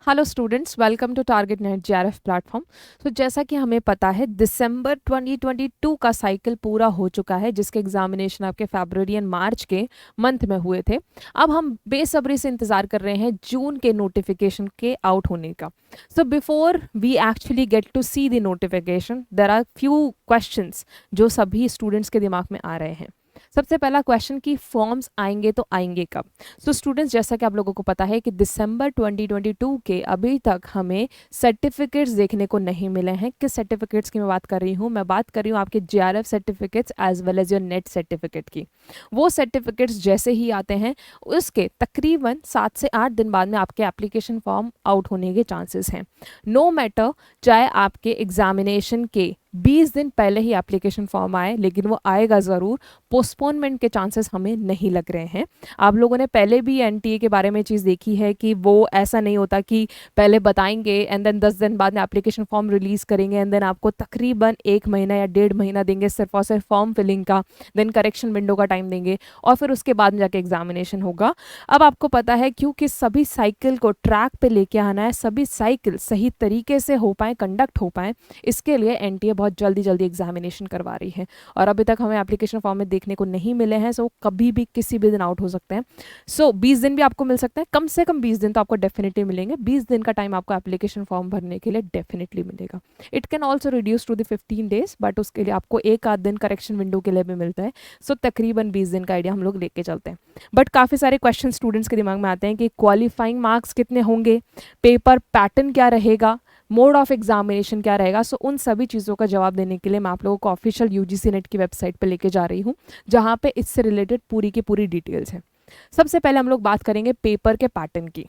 Hello students, welcome to target NET JRF platform. तो जैसा कि हमें पता है दिसंबर 2022 का साइकिल पूरा हो चुका है, जिसके एग्जामिनेशन आपके फरवरी एंड मार्च के मंथ में हुए थे। अब हम बेसब्री से इंतजार कर रहे हैं जून के नोटिफिकेशन के आउट होने का। So before we actually get to see the notification, there are few questions जो सभी स्टूडेंट्स के दिमाग में आ रहे हैं। सबसे पहला क्वेश्चन कि फॉर्म्स आएंगे तो आएंगे कब। सो स्टूडेंट्स, जैसा कि आप लोगों को पता है कि दिसंबर 2022 के अभी तक हमें सर्टिफिकेट्स देखने को नहीं मिले हैं। किस सर्टिफिकेट्स की मैं बात कर रही हूँ? मैं बात कर रही हूँ आपके JRF certificates as well as your NET certificate की। वो सर्टिफिकेट्स जैसे ही आते हैं उसके तकरीबन 7 से 8 दिन बाद में आपके एप्लीकेशन फॉर्म आउट होने के चांसेस हैं। नो मैटर, चाहे आपके एग्जामिनेशन के 20 दिन पहले ही एप्लीकेशन फॉर्म आए, लेकिन वो आएगा ज़रूर। पोस्टपोनमेंट के चांसेस हमें नहीं लग रहे हैं। आप लोगों ने पहले भी एनटीए के बारे में चीज़ देखी है कि वो ऐसा नहीं होता कि पहले बताएंगे एंड देन 10 दिन बाद में एप्लीकेशन फॉर्म रिलीज़ करेंगे एंड देन आपको तकरीबन 1 महीना या 1.5 महीना देंगे सिर्फ और सिर्फ फॉर्म फिलिंग का, देन करेक्शन विंडो का टाइम देंगे और फिर उसके बाद में जाके एग्जामिनेशन होगा। अब आपको पता है, क्योंकि सभी साइकिल को ट्रैक पे लेके आना है, सभी साइकिल सही तरीके से हो पाए, कंडक्ट हो पाए, इसके लिए एनटीए बहुत जल्दी जल्दी एग्जामिनेशन करवा रही है। और अभी तक हमें एप्लीकेशन फॉर्म में देखने को नहीं मिले हैं, सो कभी भी किसी भी दिन आउट हो सकते हैं। सो 20 दिन भी आपको मिल सकते हैं, कम से कम 20 दिन तो आपको डेफिनेटली मिलेंगे। 20 दिन का टाइम आपको एप्लीकेशन फॉर्म भरने के लिए डेफिनेटली मिलेगा। It can also reduce to the 15 days, but उसके लिए आपको एक आध दिन करेक्शन विंडो के लिए भी मिलता है। सो तकरीबन 20 दिन का आइडिया हम लोग लेके चलते हैं। बट काफ़ी सारे क्वेश्चन स्टूडेंट्स के दिमाग में आते हैं कि क्वालिफाइंग मार्क्स कितने होंगे, पेपर पैटर्न क्या रहेगा, मोड ऑफ एग्जामिनेशन क्या रहेगा। सो उन सभी चीज़ों का जवाब देने के लिए मैं आप लोगों को ऑफिशियल यूजीसी नेट की वेबसाइट पर लेके जा रही हूँ, जहाँ पे इससे रिलेटेड पूरी की पूरी डिटेल्स हैं। सबसे पहले हम लोग बात करेंगे पेपर के पैटर्न की।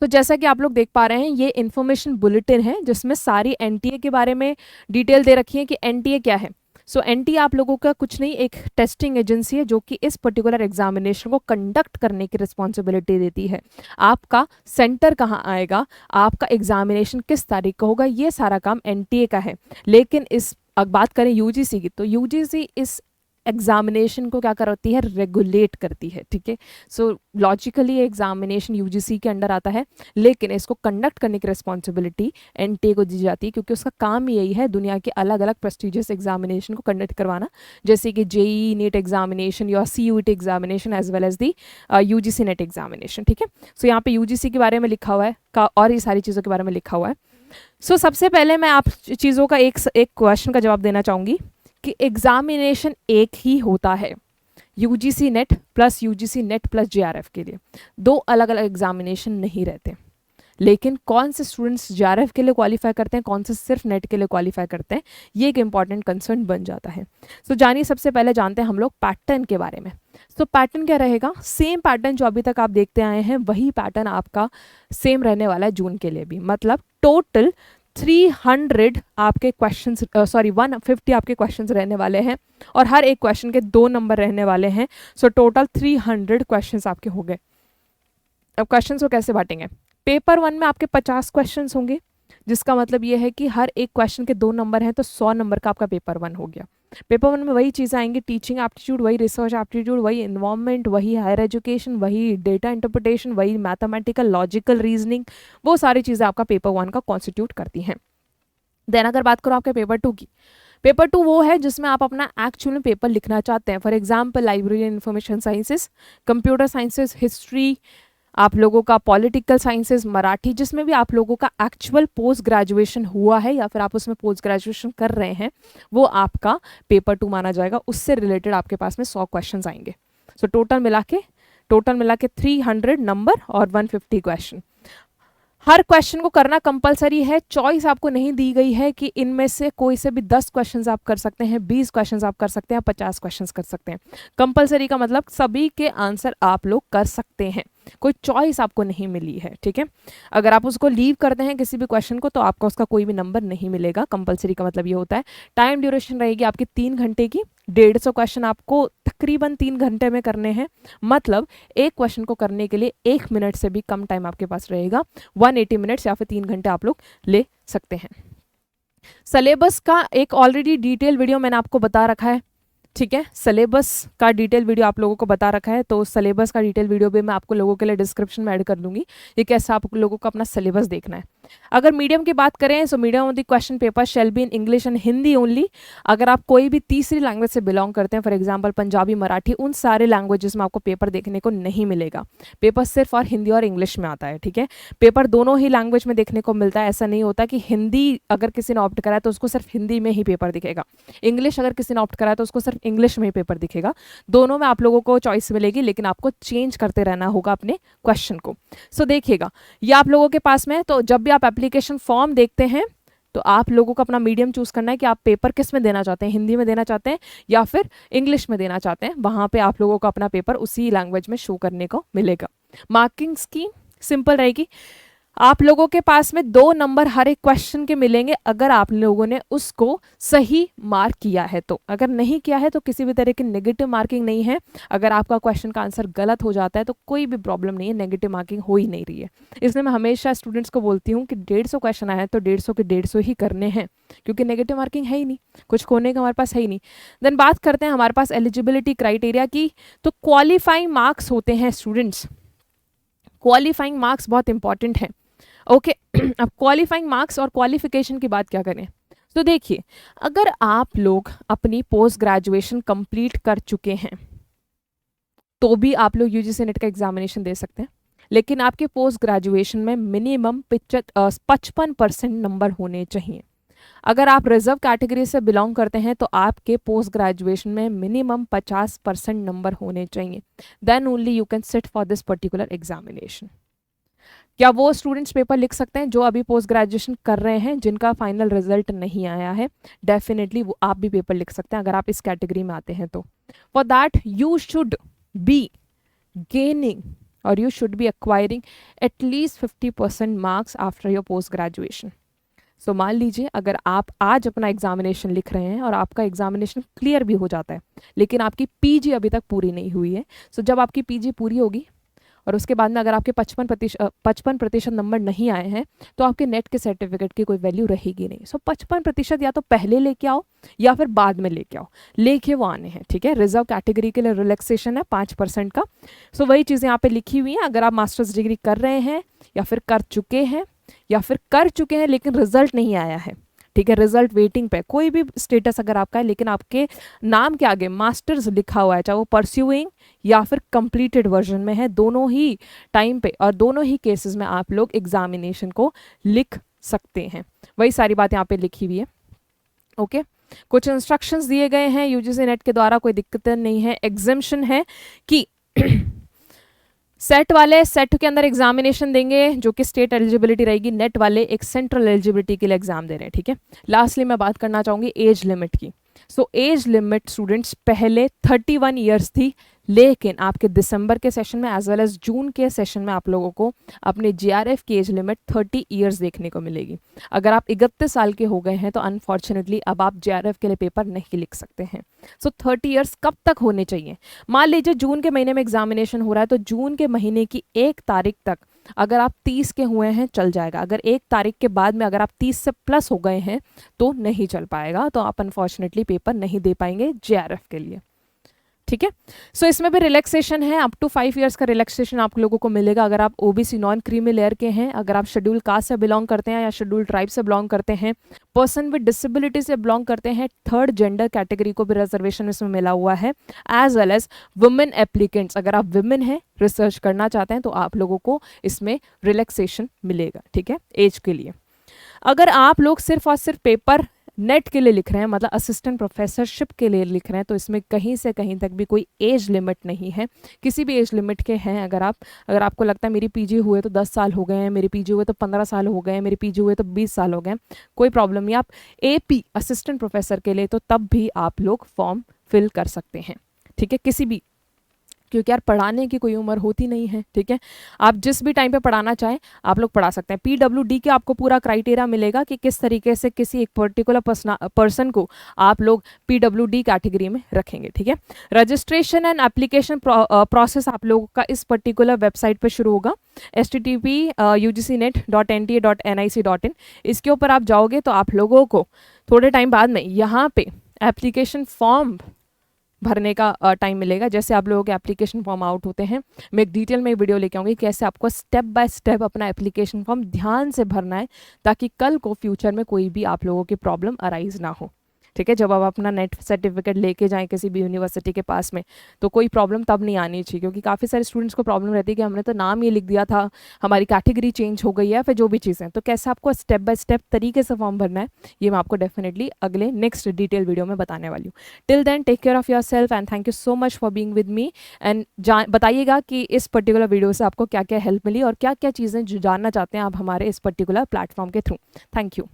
तो जैसा कि आप लोग देख पा रहे हैं, ये इन्फॉर्मेशन बुलेटिन है जिसमें सारी एनटीए के बारे में डिटेल दे रखी है कि एनटीए क्या है। सो एनटीए आप लोगों का कुछ नहीं, एक टेस्टिंग एजेंसी है जो कि इस पर्टिकुलर एग्जामिनेशन को कंडक्ट करने की रिस्पॉन्सिबिलिटी देती है। आपका सेंटर कहाँ आएगा, आपका एग्जामिनेशन किस तारीख का होगा, ये सारा काम एनटीए का है। लेकिन इस अब बात करें यूजीसी की, तो यूजीसी इस एग्जामिनेशन को क्या करती है, रेगुलेट करती है। ठीक है, सो लॉजिकली एग्जामिनेशन यूजीसी के अंडर आता है, लेकिन इसको कंडक्ट करने की रिस्पॉन्सिबिलिटी एनटीए को दी जाती है, क्योंकि उसका काम यही है दुनिया के अलग अलग प्रेस्टिजियस एग्जामिनेशन को कंडक्ट करवाना, जैसे कि जेई नीट एग्जामिनेशन या CUET examination as well as the UGC NET examination. ठीक है, सो यहाँ पे यूजीसी के बारे में लिखा हुआ है और ये सारी चीज़ों के बारे में लिखा हुआ है। सो सबसे पहले मैं आप चीज़ों का एक क्वेश्चन का जवाब देना चाहूँगी कि एग्जामिनेशन एक ही होता है यूजीसी नेट प्लस जेआरएफ के लिए। दो अलग अलग एग्जामिनेशन नहीं रहते। लेकिन कौन से स्टूडेंट्स जेआरएफ के लिए क्वालिफाई करते हैं, कौन से सिर्फ नेट के लिए क्वालिफाई करते हैं, ये एक इंपॉर्टेंट कंसर्न बन जाता है। सो जानिए, सबसे पहले जानते हैं हम लोग पैटर्न के बारे में। सो पैटर्न क्या रहेगा? सेम पैटर्न जो अभी तक आप देखते आए हैं वही पैटर्न आपका सेम रहने वाला है जून के लिए भी। मतलब टोटल 300 आपके क्वेश्चंस, 150 आपके क्वेश्चंस रहने वाले हैं और हर एक क्वेश्चन के 2 नंबर रहने वाले हैं। सो टोटल 300 क्वेश्चंस आपके हो गए। अब क्वेश्चंस को कैसे बांटेंगे? पेपर 1 में आपके 50 क्वेश्चंस होंगे, जिसका मतलब ये है कि हर एक क्वेश्चन के 2 नंबर हैं, तो 100 नंबर का आपका पेपर 1 हो गया। पेपर 1 में वही चीज़ें आएंगी, टीचिंग एप्टीट्यूड, वही रिसर्च एप्टीट्यूड, वही इन्वायरमेंट, वही हायर एजुकेशन, वही डेटा इंटरप्रिटेशन, वही मैथमेटिकल लॉजिकल रीजनिंग, वो सारी चीज़ें आपका पेपर 1 का कॉन्स्टिट्यूट करती हैं। देन अगर बात करो आपके पेपर 2 की, पेपर 2 वो है जिसमें आप अपना एक्चुअल में पेपर लिखना चाहते हैं। For example library and information sciences, computer sciences, history, आप लोगों का पॉलिटिकल साइंसेस, मराठी, जिसमें भी आप लोगों का एक्चुअल पोस्ट ग्रेजुएशन हुआ है या फिर आप उसमें पोस्ट ग्रेजुएशन कर रहे हैं, वो आपका पेपर 2 माना जाएगा। उससे रिलेटेड आपके पास में 100 क्वेश्चन आएंगे। सो टोटल मिला के 300 नंबर और 150 क्वेश्चन। हर क्वेश्चन को करना कंपलसरी है, चॉइस आपको नहीं दी गई है कि इनमें से कोई से भी 10 क्वेश्चंस आप कर सकते हैं, 20 क्वेश्चंस आप कर सकते हैं, 50 क्वेश्चंस कर सकते हैं। कंपलसरी का मतलब सभी के आंसर आप लोग कर सकते हैं, कोई चॉइस आपको नहीं मिली है। ठीक है, अगर आप उसको लीव करते हैं किसी भी क्वेश्चन को तो आपका उसका कोई भी नंबर नहीं मिलेगा। कंपलसरी का मतलब ये होता है। टाइम ड्यूरेशन रहेगी आपकी 3 घंटे की, 150 क्वेश्चन आपको तकरीबन 3 घंटे में करने हैं। मतलब एक क्वेश्चन को करने के लिए 1 मिनट से भी कम टाइम आपके पास रहेगा। 180 मिनट्स या फिर 3 घंटे आप लोग ले सकते हैं। सिलेबस का एक ऑलरेडी डिटेल वीडियो मैंने आपको बता रखा है, ठीक है, सिलेबस का डिटेल वीडियो आप लोगों को बता रखा है, तो सिलेबस का डिटेल वीडियो भी मैं आपको लोगों के लिए डिस्क्रिप्शन में ऐड कर दूंगी, ये कैसे आप लोगों को अपना सिलेबस देखना है। अगर मीडियम की बात करें, so medium of the question paper shall be in English and Hindi only. अगर आप कोई भी तीसरी लैंग्वेज से बिलोंग करते हैं, फॉर एग्जाम्पल पंजाबी, मराठी, उन सारे लैंग्वेजेस में आपको पेपर देखने को नहीं मिलेगा। पेपर सिर्फ और हिंदी और इंग्लिश में आता है, ठीक है। पेपर दोनों ही लैंग्वेज में देखने को मिलता है, ऐसा नहीं होता कि हिंदी अगर किसी ने ऑप्ट करा है तो उसको सिर्फ हिंदी में ही पेपर दिखेगा, इंग्लिश अगर किसी ने ऑप्ट करा है तो उसको सिर्फ इंग्लिश में ही पेपर दिखेगा। दोनों में आप लोगों को चॉइस मिलेगी, लेकिन आपको चेंज करते रहना होगा अपने क्वेश्चन को। सो देखिएगा, ये आप लोगों के पास में है, तो जब भी आप एप्लीकेशन फॉर्म देखते हैं तो आप लोगों को अपना मीडियम चूज करना है कि आप पेपर किस में देना चाहते हैं, हिंदी में देना चाहते हैं या फिर इंग्लिश में देना चाहते हैं। वहां पे आप लोगों को अपना पेपर उसी लैंग्वेज में शो करने को मिलेगा। मार्किंग स्कीम सिंपल रहेगी, आप लोगों के पास में 2 नंबर हर एक क्वेश्चन के मिलेंगे अगर आप लोगों ने उसको सही मार्क किया है तो। अगर नहीं किया है तो किसी भी तरह की नेगेटिव मार्किंग नहीं है। अगर आपका क्वेश्चन का आंसर गलत हो जाता है तो कोई भी प्रॉब्लम नहीं है, नेगेटिव मार्किंग हो ही नहीं रही है। इसलिए मैं हमेशा स्टूडेंट्स को बोलती हूँ कि 150 क्वेश्चन आए हैं तो 150 के 150 ही करने हैं, क्योंकि नेगेटिव मार्किंग है ही नहीं, कुछ खोने का हमारे पास है ही नहीं। देन बात करते हैं हमारे पास एलिजिबिलिटी क्राइटेरिया की, तो क्वालिफाइंग मार्क्स होते हैं स्टूडेंट्स, क्वालिफाइंग मार्क्स बहुत इंपॉर्टेंट है। ओके अब क्वालिफाइंग मार्क्स और क्वालिफिकेशन की बात क्या करें, तो देखिए अगर आप लोग अपनी पोस्ट ग्रेजुएशन कंप्लीट कर चुके हैं तो भी आप लोग यूजीसी नेट का एग्जामिनेशन दे सकते हैं, लेकिन आपके पोस्ट ग्रेजुएशन में मिनिमम 55% नंबर होने चाहिए। अगर आप रिजर्व कैटेगरी से बिलोंग करते हैं तो आपके पोस्ट ग्रेजुएशन में मिनिमम 50% नंबर होने चाहिए, then only you can sit for this particular examination. क्या वो स्टूडेंट्स पेपर लिख सकते हैं जो अभी पोस्ट ग्रेजुएशन कर रहे हैं, जिनका फाइनल रिजल्ट नहीं आया है? डेफिनेटली वो आप भी पेपर लिख सकते हैं अगर आप इस कैटेगरी में आते हैं तो। For that you should be gaining और you should be acquiring at least 50% marks after your post graduation. So मान लीजिए अगर आप आज अपना एग्जामिनेशन लिख रहे हैं और आपका एग्जामिनेशन क्लियर भी हो जाता है, लेकिन आपकी पीजी अभी तक पूरी नहीं हुई है। सो जब आपकी पीजी पूरी होगी और उसके बाद में अगर आपके 55% नंबर नहीं आए हैं तो आपके नेट के सर्टिफिकेट की कोई वैल्यू रहेगी नहीं। सो 55% या तो पहले लेके आओ या फिर बाद में लेके आओ, लेके वो आने हैं, ठीक है। रिजर्व कैटेगरी के लिए रिलैक्सेशन है 5% का। सो वही चीज़ें यहाँ पे लिखी हुई हैं। अगर आप मास्टर्स डिग्री कर रहे हैं या फिर कर चुके हैं लेकिन रिजल्ट नहीं आया है, ठीक है, रिजल्ट वेटिंग पे, कोई भी स्टेटस अगर आपका है लेकिन आपके नाम के आगे मास्टर्स लिखा हुआ है, चाहे वो परस्यूइंग या फिर कंप्लीटेड वर्जन में है, दोनों ही टाइम पे और दोनों ही केसेस में आप लोग एग्जामिनेशन को लिख सकते हैं। वही सारी बात यहाँ पे लिखी हुई है। ओके कुछ इंस्ट्रक्शंस दिए गए हैं यूजीसी नेट के द्वारा, कोई दिक्कत नहीं है। एग्जाम्शन है कि सेट वाले सेट के अंदर एग्जामिनेशन देंगे जो कि स्टेट एलिजिबिलिटी रहेगी, नेट वाले एक सेंट्रल एलिजिबिलिटी के लिए एग्जाम दे रहे हैं, ठीक है। लास्टली मैं बात करना चाहूंगी एज लिमिट की। सो एज लिमिट स्टूडेंट्स पहले 31 ईयर्स थी, लेकिन आपके दिसंबर के सेशन में एज वेल एज जून के सेशन में आप लोगों को अपने जीआरएफ की एज लिमिट 30 ईयर्स देखने को मिलेगी। अगर आप 31 साल के हो गए हैं तो अनफॉर्चुनेटली अब आप जीआरएफ के लिए पेपर नहीं लिख सकते हैं। सो 30 ईयर्स कब तक होने चाहिए? मान लीजिए जून के महीने में एग्जामिनेशन हो रहा है तो जून के महीने की 1 तारीख तक अगर आप 30 के हुए हैं चल जाएगा। अगर 1 तारीख के बाद में अगर आप 30 से प्लस हो गए हैं तो नहीं चल पाएगा, तो आप अनफॉर्चुनेटली पेपर नहीं दे पाएंगे जीआरएफ के लिए, ठीक है। सो इसमें भी रिलैक्सेशन है, अप टू 5 इयर्स का रिलैक्सेशन आप लोगों को मिलेगा अगर आप ओबीसी नॉन क्रीमी लेयर के हैं, अगर आप शेड्यूल कास्ट से बिलोंग करते हैं या शेड्यूल ट्राइब से बिलोंग करते हैं, पर्सन विद डिसेबिलिटी से बिलोंग करते हैं, थर्ड जेंडर कैटेगरी को भी रिजर्वेशन इसमें मिला हुआ है, as well as women applicants. अगर आप वुमेन हैं, रिसर्च करना चाहते हैं तो आप लोगों को इसमें रिलैक्सेशन मिलेगा, ठीक है, एज के लिए। अगर आप लोग सिर्फ और सिर्फ पेपर नेट के लिए लिख रहे हैं, मतलब असिस्टेंट प्रोफेसरशिप के लिए लिख रहे हैं, तो इसमें कहीं से कहीं तक भी कोई एज लिमिट नहीं है। किसी भी एज लिमिट के हैं अगर आपको लगता है मेरी पीजी हुए तो 10 साल हो गए हैं, मेरी पीजी हुए तो 15 साल हो गए हैं, मेरी पीजी हुए तो 20 साल हो गए, कोई प्रॉब्लम नहीं। आप एपी असिस्टेंट प्रोफेसर के लिए तो तब भी आप लोग फॉर्म फिल कर सकते हैं, ठीक है, किसी भी, क्योंकि यार पढ़ाने की कोई उम्र होती नहीं है, ठीक है। आप जिस भी टाइम पे पढ़ाना चाहें आप लोग पढ़ा सकते हैं। पीडब्ल्यूडी के आपको पूरा क्राइटेरिया मिलेगा कि किस तरीके से किसी एक पर्टिकुलर पर्सन को आप लोग पीडब्ल्यूडी कैटेगरी में रखेंगे, ठीक है। रजिस्ट्रेशन एंड एप्लीकेशन प्रोसेस आप लोगों का इस पर्टिकुलर वेबसाइट पे शुरू होगा, http://ugcnet.nta.nic.in। इसके ऊपर आप जाओगे तो आप लोगों को थोड़े टाइम बाद में यहाँ पे एप्लीकेशन फॉर्म भरने का टाइम मिलेगा। जैसे आप लोगों के एप्लीकेशन फॉर्म आउट होते हैं, मैं एक डिटेल में वीडियो लेके आऊँगी कैसे आपको स्टेप बाय स्टेप अपना एप्लीकेशन फॉर्म ध्यान से भरना है, ताकि कल को फ्यूचर में कोई भी आप लोगों की प्रॉब्लम अराइज ना हो। ठीक है, जब आप अपना नेट सर्टिफिकेट लेके जाएं किसी भी यूनिवर्सिटी के पास में, तो कोई प्रॉब्लम तब नहीं आनी चाहिए, क्योंकि काफ़ी सारे स्टूडेंट्स को प्रॉब्लम रहती है कि हमने तो नाम ये लिख दिया था, हमारी कैटेगरी चेंज हो गई है, फिर जो भी चीज़ें। तो कैसे आपको स्टेप बाय स्टेप तरीके से फॉर्म भरना है, ये मैं आपको डेफिनेटली अगले नेक्स्ट डिटेल वीडियो में बताने वाली हूँ। Till then take care of yourself and thank you so much for being with me. And बताइएगा कि इस पर्टिकुलर वीडियो से आपको क्या क्या हेल्प मिली और क्या क्या चीज़ें जो जानना चाहते हैं आप हमारे इस पर्टिकुलर प्लेटफॉर्म के थ्रू। Thank you.